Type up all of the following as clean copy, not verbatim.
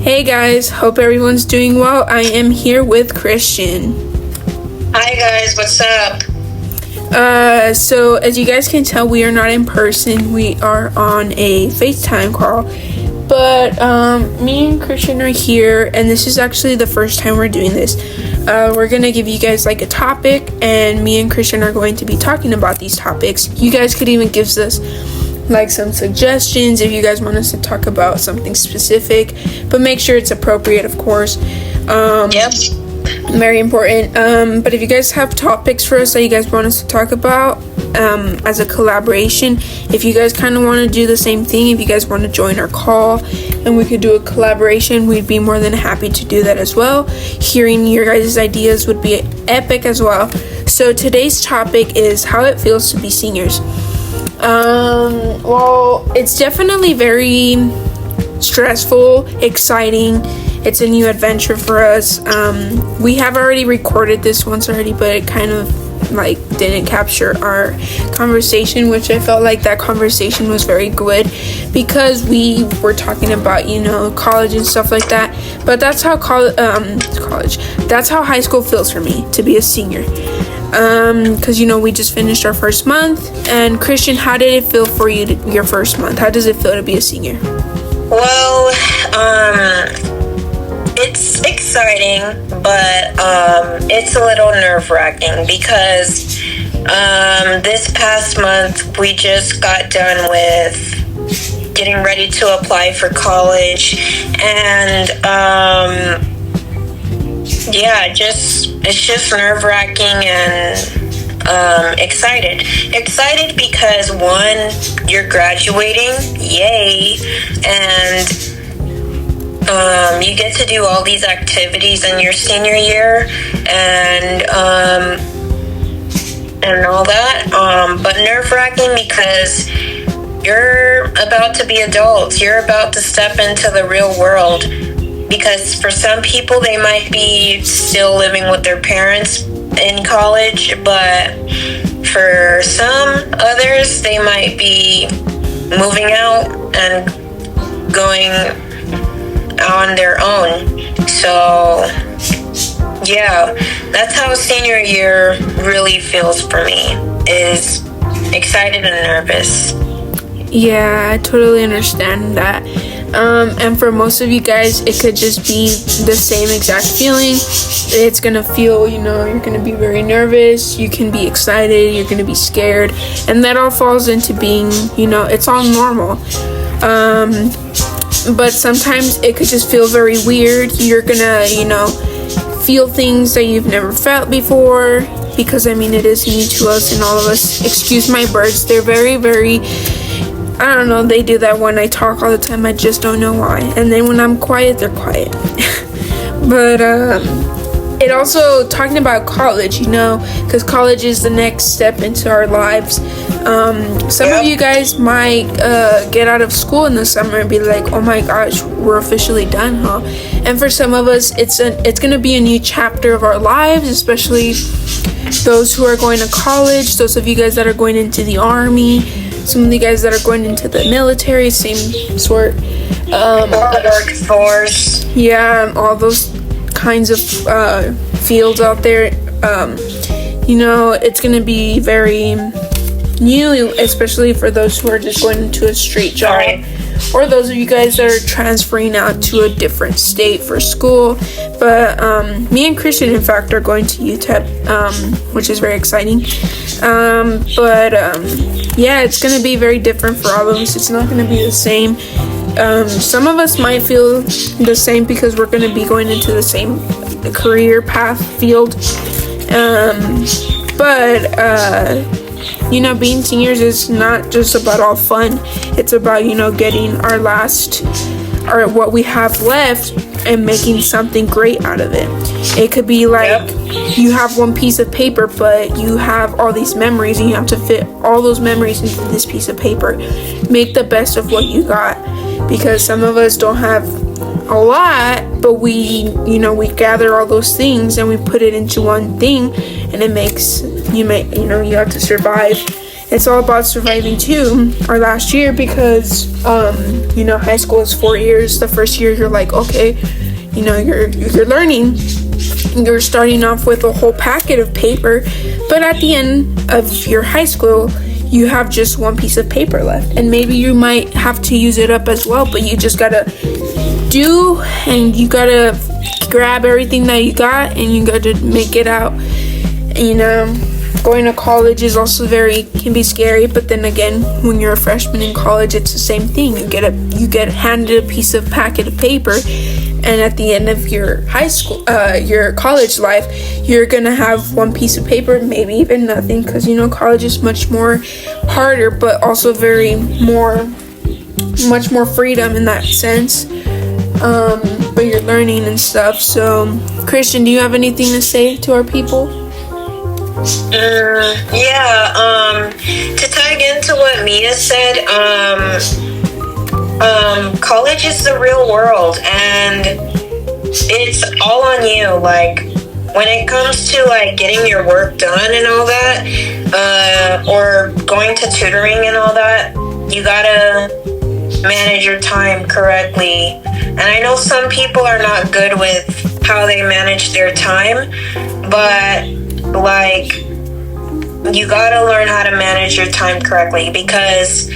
Hey guys, hope everyone's doing well. I am here with Christian. Hi guys, what's up? So as you guys can tell, we are not in person. We are on a FaceTime call. But me and Christian are here, and this is actually the first time we're doing this. We're gonna give you guys like a topic, and me and Christian are going to be talking about these topics. You guys could even give us like some suggestions if you guys want us to talk about something specific, but make sure it's appropriate, of course. Yep. Very important. But if you guys have topics for us that you guys want us to talk about as a collaboration, if you guys kind of want to do the same thing, if you guys want to join our call and we could do a collaboration, we'd be more than happy to do that as well. Hearing your guys' ideas would be epic as well. So today's topic is how it feels to be seniors. Well, it's definitely very stressful, exciting. It's a new adventure for us. We have already recorded this once already, but it kind of like didn't capture our conversation, which I felt like that conversation was very good because we were talking about, college and stuff like that. But that's how that's how high school feels for me, to be a senior. Because we just finished our first month. And Christian, how did it feel for you your first month? How does it feel to be a senior? Well, it's exciting, but it's a little nerve-wracking because this past month we just got done with getting ready to apply for college, and it's just nerve-wracking and excited because one, you're graduating, yay, and you get to do all these activities in your senior year and all that, but nerve-wracking because you're about to be adults, you're about to step into the real world. Because for some people, they might be still living with their parents in college, but for some others, they might be moving out and going on their own. So, yeah, that's how senior year really feels for me, is excited and nervous. Yeah, I totally understand that. And for most of you guys, it could just be the same exact feeling. It's gonna feel, you're gonna be very nervous, you can be excited, you're gonna be scared, and that all falls into being, it's all normal. But sometimes it could just feel very weird. You're gonna, feel things that you've never felt before, because it is new to us and all of us. Excuse my birds, they're very, very, I don't know, they do that when I talk all the time. I just don't know why. And then when I'm quiet, they're quiet. But it also, talking about college, because college is the next step into our lives. Some of you guys might get out of school in the summer and be like, oh my gosh, we're officially done, huh? And for some of us, it's going to be a new chapter of our lives, especially those who are going to college, those of you guys that are going into the army, some of the guys that are going into the military, same sort. Workforce. Yeah, all those kinds of fields out there. It's going to be very new, especially for those who are just going into a straight job. Right. Or those of you guys that are transferring out to a different state for school. But me and Christian, in fact, are going to UTEP, which is very exciting. Yeah, it's going to be very different for all of us. It's not going to be the same. Some of us might feel the same because we're going to be going into the same career path field. Being seniors is not just about all fun. It's about, getting what we have left and making something great out of it. It could be like you have one piece of paper, but you have all these memories and you have to fit all those memories into this piece of paper. Make the best of what you got, because some of us don't have a lot, but we gather all those things and we put it into one thing, and it makes you have to survive. it's all about surviving too. Our last year, because high school is 4 years. The first year you're like, okay, you're learning. You're starting off with a whole packet of paper, but at the end of your high school, you have just one piece of paper left, and maybe you might have to use it up as well, but you just gotta you gotta grab everything that you got, and you gotta make it out. Going to college is also can be scary, but then again, when you're a freshman in college, it's the same thing. You get handed a packet of paper, and at the end of your high school, your college life, you're gonna have one piece of paper, maybe even nothing, because college is much more harder, but also much more freedom in that sense. But you're learning and stuff. So, Christian, do you have anything to say to our people? To tag into what Mia said, college is the real world, and it's all on you. Like, when it comes to getting your work done and all that, or going to tutoring and all that, you gotta manage your time correctly. And I know some people are not good with how they manage their time, but you gotta learn how to manage your time correctly, because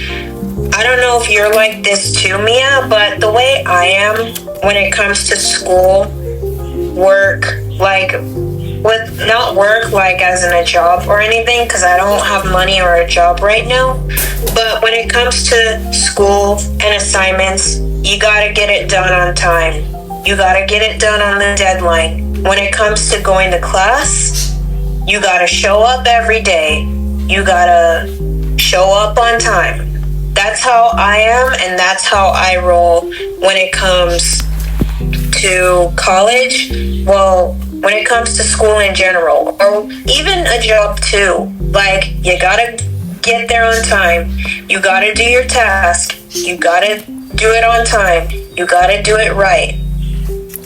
I don't know if you're like this too, Mia, but the way I am when it comes to school, work, not work as in a job or anything, because I don't have money or a job right now, but when it comes to school and assignments, you gotta get it done on time. You gotta get it done on the deadline. When it comes to going to class, you gotta show up every day. You gotta show up on time. That's how I am, and that's how I roll when it comes to college. Well, when it comes to school in general, or even a job too. You gotta get there on time. You gotta do your task. You gotta do it on time. You gotta do it right.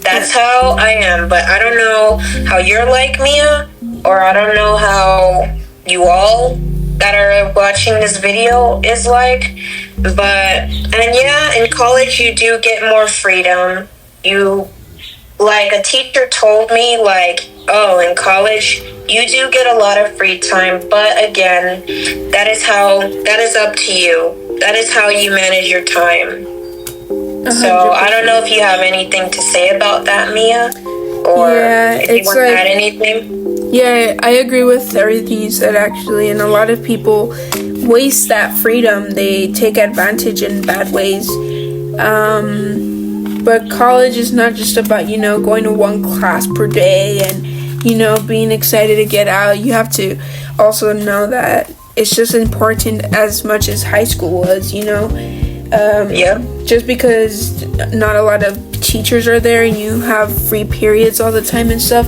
That's how I am, but I don't know how you're like, Mia, or I don't know how you all that are watching this video is like, but, and yeah, in college you do get more freedom. A teacher told me, in college you do get a lot of free time, but again, that is up to you. That is how you manage your time. 100%. So I don't know if you have anything to say about that, Mia, or if you want to add anything. Yeah, I agree with everything you said, actually, and a lot of people waste that freedom. They take advantage in bad ways. But college is not just about, going to one class per day and, being excited to get out. You have to also know that it's just important as much as high school was, Just because not a lot of teachers are there and you have free periods all the time and stuff,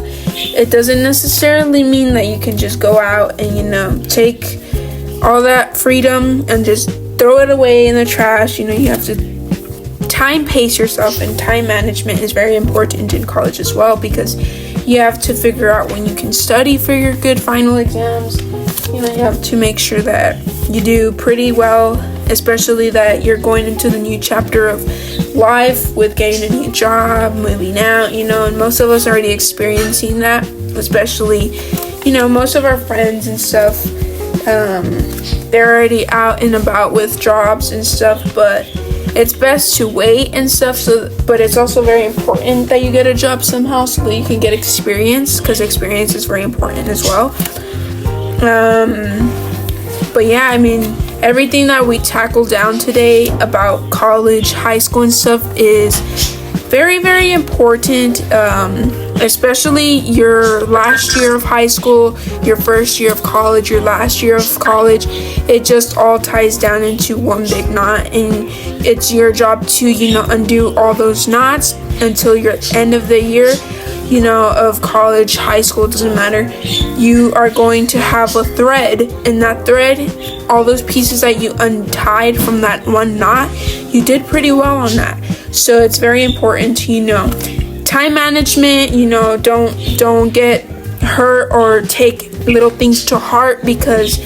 it doesn't necessarily mean that you can just go out and, take all that freedom and just throw it away in the trash. You have to time pace yourself, and time management is very important in college as well, because you have to figure out when you can study for your good final exams. You have to make sure that you do pretty well, especially that you're going into the new chapter of life with getting a new job, moving out, and most of us are already experiencing that, especially, most of our friends and stuff, they're already out and about with jobs and stuff, but it's best to wait and stuff, but it's also very important that you get a job somehow so that you can get experience, because experience is very important as well. But yeah, everything that we tackled down today about college, high school and stuff is very, very important, especially your last year of high school, your first year of college, your last year of college. It just all ties down into one big knot, and it's your job to, undo all those knots until your end of the year, of college, high school, doesn't matter. You are going to have a thread, and that thread, all those pieces that you untied from that one knot, you did pretty well on that. So it's very important to, time management, don't get hurt or take little things to heart, because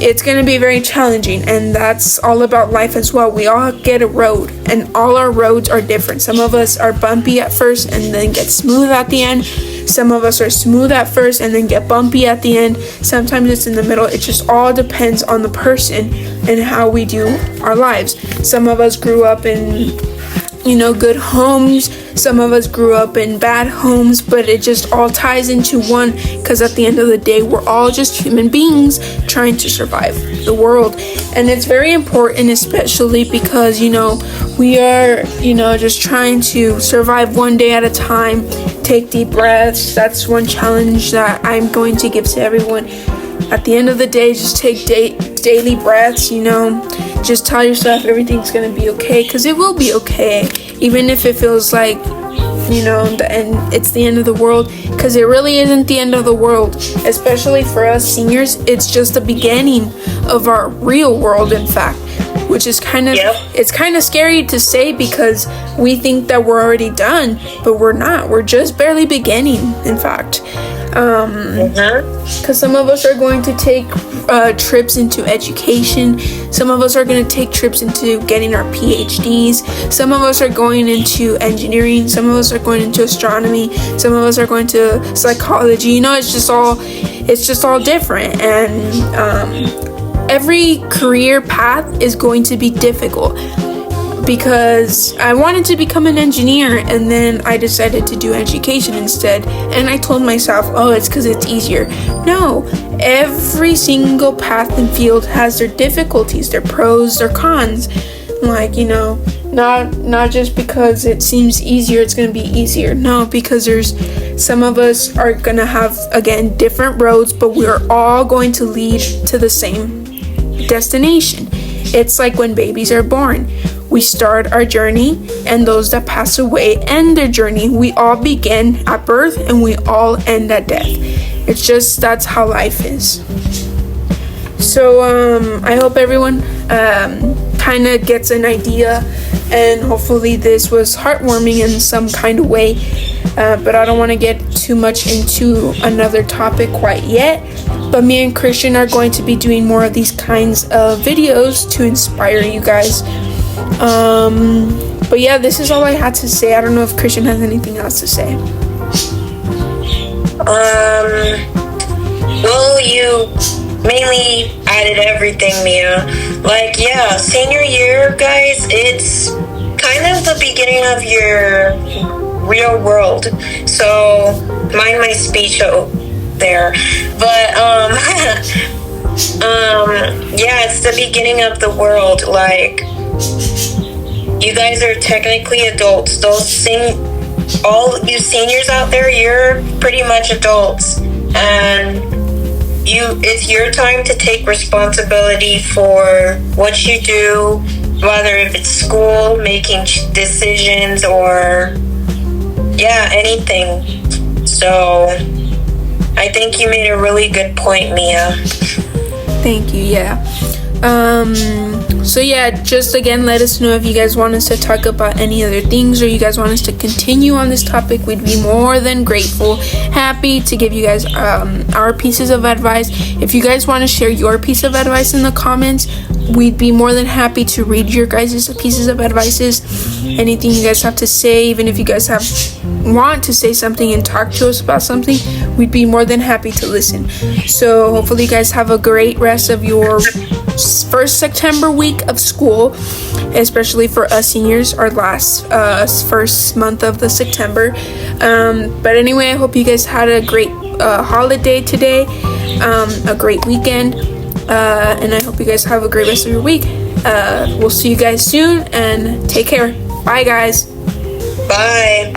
it's going to be very challenging, and that's all about life as well. We all get a road, and all our roads are different. Some of us are bumpy at first and then get smooth at the end. Some of us are smooth at first and then get bumpy at the end. Sometimes it's in the middle. It just all depends on the person and how we do our lives. Some of us grew up in good homes. Some of us grew up in bad homes, but it just all ties into one, because at the end of the day, we're all just human beings trying to survive the world. And it's very important, especially because, we are, just trying to survive one day at a time. Take deep breaths. That's one challenge that I'm going to give to everyone. At the end of the day, just take daily breaths, just tell yourself everything's going to be okay, because it will be okay, even if it feels like, it's the end of the world, because it really isn't the end of the world. Especially for us seniors, it's just the beginning of our real world, in fact, which is it's kind of scary to say, because we think that we're already done, but we're not. We're just barely beginning, in fact. Because some of us are going to take trips into education. Some of us are going to take trips into getting our PhDs. Some of us are going into engineering. Some of us are going into astronomy. Some of us are going to psychology. It's just all different. And every career path is going to be difficult. Because I wanted to become an engineer, and then I decided to do education instead, and I told myself, it's because it's easier. No, every single path and field has their difficulties, their pros, their cons. Not just because it seems easier, it's going to be easier. No, because some of us are going to have, again, different roads, but we're all going to lead to the same destination. It's like when babies are born. We start our journey, and those that pass away end their journey. We all begin at birth, and we all end at death. It's just, that's how life is. So I hope everyone kind of gets an idea, and hopefully this was heartwarming in some kind of way. But I don't want to get too much into another topic quite yet. But me and Christian are going to be doing more of these kinds of videos to inspire you guys. But yeah, this is all I had to say. I don't know if Christian has anything else to say. Well, you mainly added everything, Mia. Senior year, guys, it's kind of the beginning of your real world. So, mind my speech there. But, it's the beginning of the world. You guys are technically adults. All you seniors out there, you're pretty much adults, and it's your time to take responsibility for what you do, whether if it's school, making decisions, or anything. So I think you made a really good point, Mia. Thank you. So just again, let us know if you guys want us to talk about any other things, or you guys want us to continue on this topic. We'd be more than grateful, happy to give you guys our pieces of advice. If you guys want to share your piece of advice in the comments, we'd be more than happy to read your guys' pieces of advices. Anything you guys have to say, even if you guys want to say something and talk to us about something, we'd be more than happy to listen. So hopefully you guys have a great rest of your first September week of school, especially for us seniors, our last first month of the September. But anyway, I hope you guys had a great holiday today, a great weekend, and I hope you guys have a great rest of your week. We'll see you guys soon, and take care. Bye, guys. Bye.